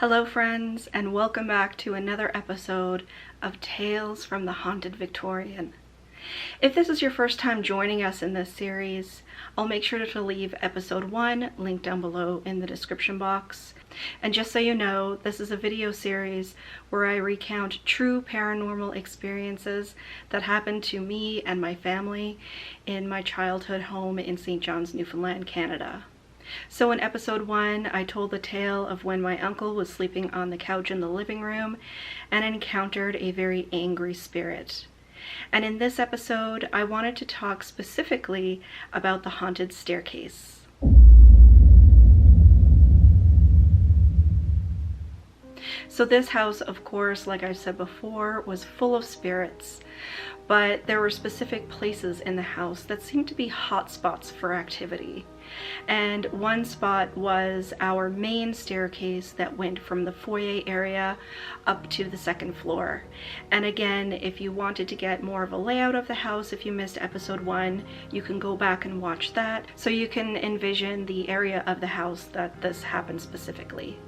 Hello friends, and welcome back to another episode of Tales from the Haunted Victorian. If this is your first time joining us in this series, I'll make sure to leave episode 1 linked down below in the description box. And just so you know, this is a video series where I recount true paranormal experiences that happened to me and my family in my childhood home in St. John's, Newfoundland, Canada. So in episode 1, I told the tale of when my uncle was sleeping on the couch in the living room and encountered a very angry spirit. And in this episode, I wanted to talk specifically about the haunted staircase. So this house, of course, like I've said before, was full of spirits, but there were specific places in the house that seemed to be hot spots for activity. And one spot was our main staircase that went from the foyer area up to the second floor. And again, if you wanted to get more of a layout of the house, if you missed episode 1, you can go back and watch that so you can envision the area of the house that this happened specifically.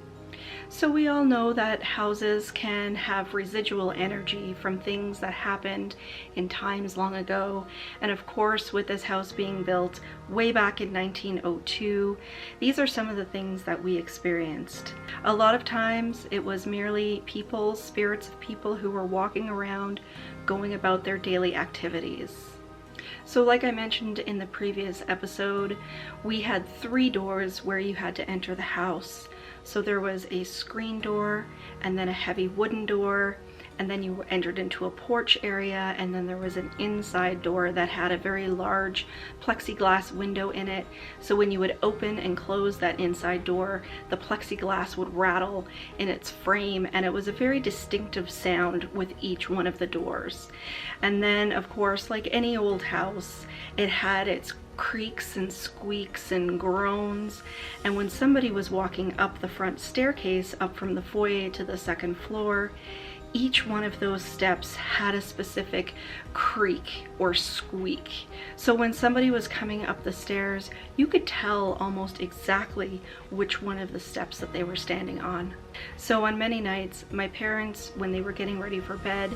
So we all know that houses can have residual energy from things that happened in times long ago. And of course, with this house being built way back in 1902, these are some of the things that we experienced. A lot of times it was merely people, spirits of people who were walking around, going about their daily activities. So like I mentioned in the previous episode, we had 3 doors where you had to enter the house. So there was a screen door, and then a heavy wooden door, and then you entered into a porch area, and then there was an inside door that had a very large plexiglass window in it. So when you would open and close that inside door, the plexiglass would rattle in its frame, and it was a very distinctive sound with each one of the doors. And then, of course, like any old house, it had its creaks and squeaks and groans, and when somebody was walking up the front staircase up from the foyer to the second floor, each one of those steps had a specific creak or squeak. So when somebody was coming up the stairs, you could tell almost exactly which one of the steps that they were standing on. So on many nights, my parents, when they were getting ready for bed,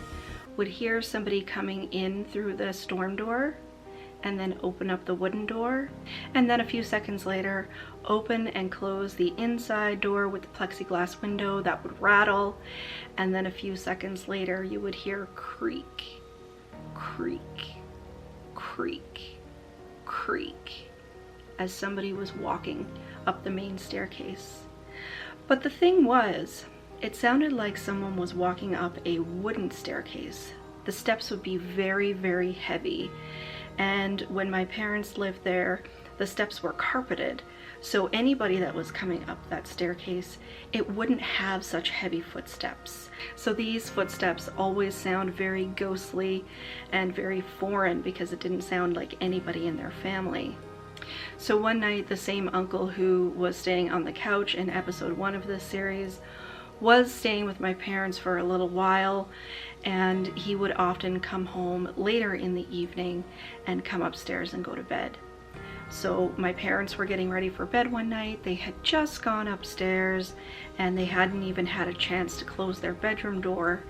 would hear somebody coming in through the storm door and then open up the wooden door, and then a few seconds later open and close the inside door with the plexiglass window that would rattle, and then a few seconds later you would hear creak, creak, creak, creak as somebody was walking up the main staircase. But the thing was, it sounded like someone was walking up a wooden staircase. The steps would be very, very heavy. And when my parents lived there, the steps were carpeted, so anybody that was coming up that staircase, it wouldn't have such heavy footsteps. So these footsteps always sound very ghostly and very foreign because it didn't sound like anybody in their family. So one night, the same uncle who was staying on the couch in episode 1 of this series was staying with my parents for a little while, and he would often come home later in the evening and come upstairs and go to bed. So my parents were getting ready for bed one night. They had just gone upstairs and they hadn't even had a chance to close their bedroom door,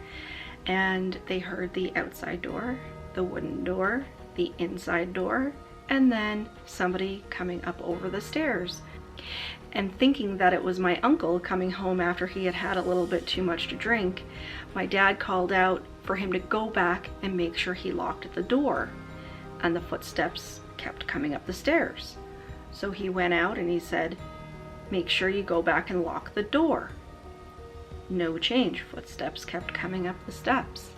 and they heard the outside door, the wooden door, the inside door, and then somebody coming up over the stairs. And thinking that it was my uncle coming home after he had had a little bit too much to drink, my dad called out for him to go back and make sure he locked the door. And the footsteps kept coming up the stairs. So he went out and he said, "Make sure you go back and lock the door." No change. Footsteps kept coming up the steps.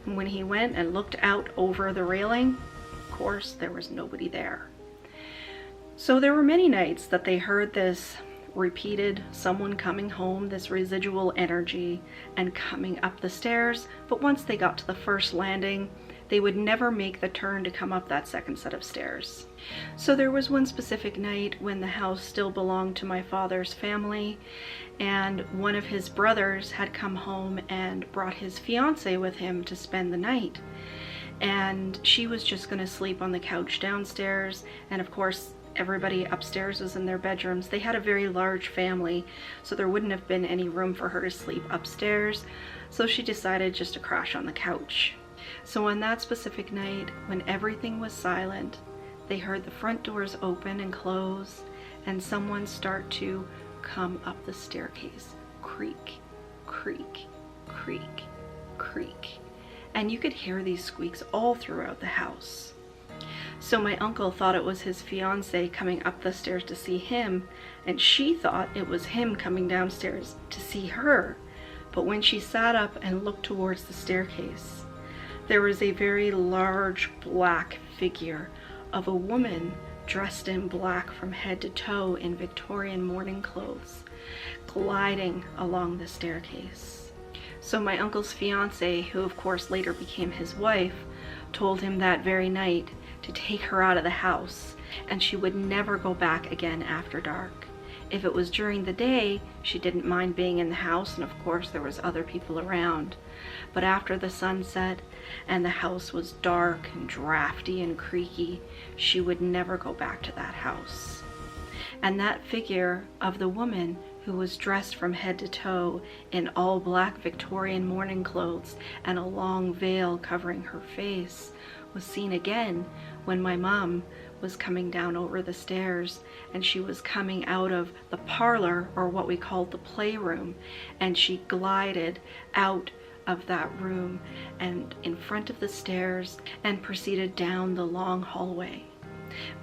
And when he went and looked out over the railing, of course, there was nobody there. So there were many nights that they heard this repeated someone coming home, this residual energy, and coming up the stairs, but once they got to the first landing, they would never make the turn to come up that second set of stairs. So there was one specific night when the house still belonged to my father's family, and one of his brothers had come home and brought his fiance with him to spend the night. And she was just going to sleep on the couch downstairs, and of course everybody upstairs was in their bedrooms. They had a very large family, so there wouldn't have been any room for her to sleep upstairs, so she decided just to crash on the couch. So on that specific night, when everything was silent, they heard the front doors open and close, and someone start to come up the staircase. Creak, creak, creak, creak. And you could hear these squeaks all throughout the house. So my uncle thought it was his fiance coming up the stairs to see him, and she thought it was him coming downstairs to see her. But when she sat up and looked towards the staircase, there was a very large black figure of a woman dressed in black from head to toe in Victorian morning clothes, gliding along the staircase. So my uncle's fiance, who of course later became his wife, told him that very night to take her out of the house, and she would never go back again after dark. If it was during the day, she didn't mind being in the house, and of course there was other people around. But after the sun set and the house was dark and drafty and creaky, she would never go back to that house. And that figure of the woman who was dressed from head to toe in all black Victorian morning clothes and a long veil covering her face was seen again when my mom was coming down over the stairs, and she was coming out of the parlor, or what we called the playroom, and she glided out of that room and in front of the stairs and proceeded down the long hallway.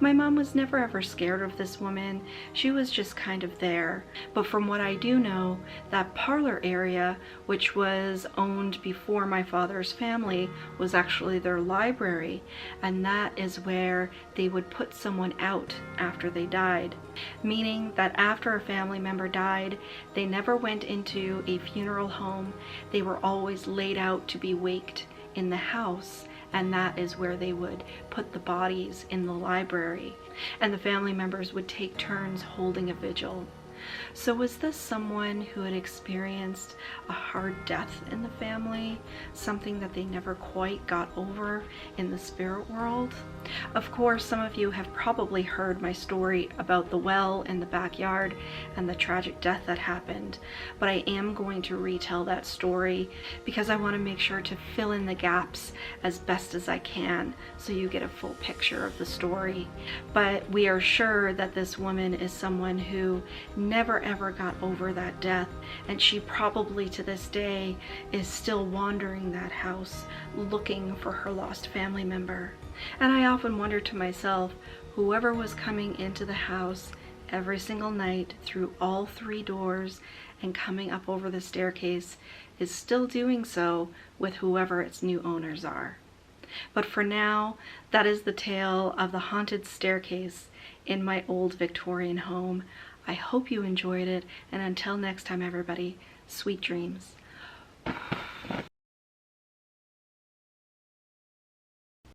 My mom was never ever scared of this woman. She was just kind of there. But from what I do know, that parlor area, which was owned before my father's family, was actually their library, and that is where they would put someone out after they died. Meaning that after a family member died, they never went into a funeral home. They were always laid out to be waked in the house, and that is where they would put the bodies, in the library, and the family members would take turns holding a vigil. So was this someone who had experienced a hard death in the family, something that they never quite got over in the spirit world? Of course, some of you have probably heard my story about the well in the backyard and the tragic death that happened, but I am going to retell that story because I want to make sure to fill in the gaps as best as I can so you get a full picture of the story. But we are sure that this woman is someone who never ever got over that death, and she probably to this day is still wandering that house looking for her lost family member. And I often wonder to myself, whoever was coming into the house every single night through all 3 doors and coming up over the staircase is still doing so with whoever its new owners are. But for now, that is the tale of the haunted staircase in my old Victorian home. I hope you enjoyed it, and until next time everybody, sweet dreams.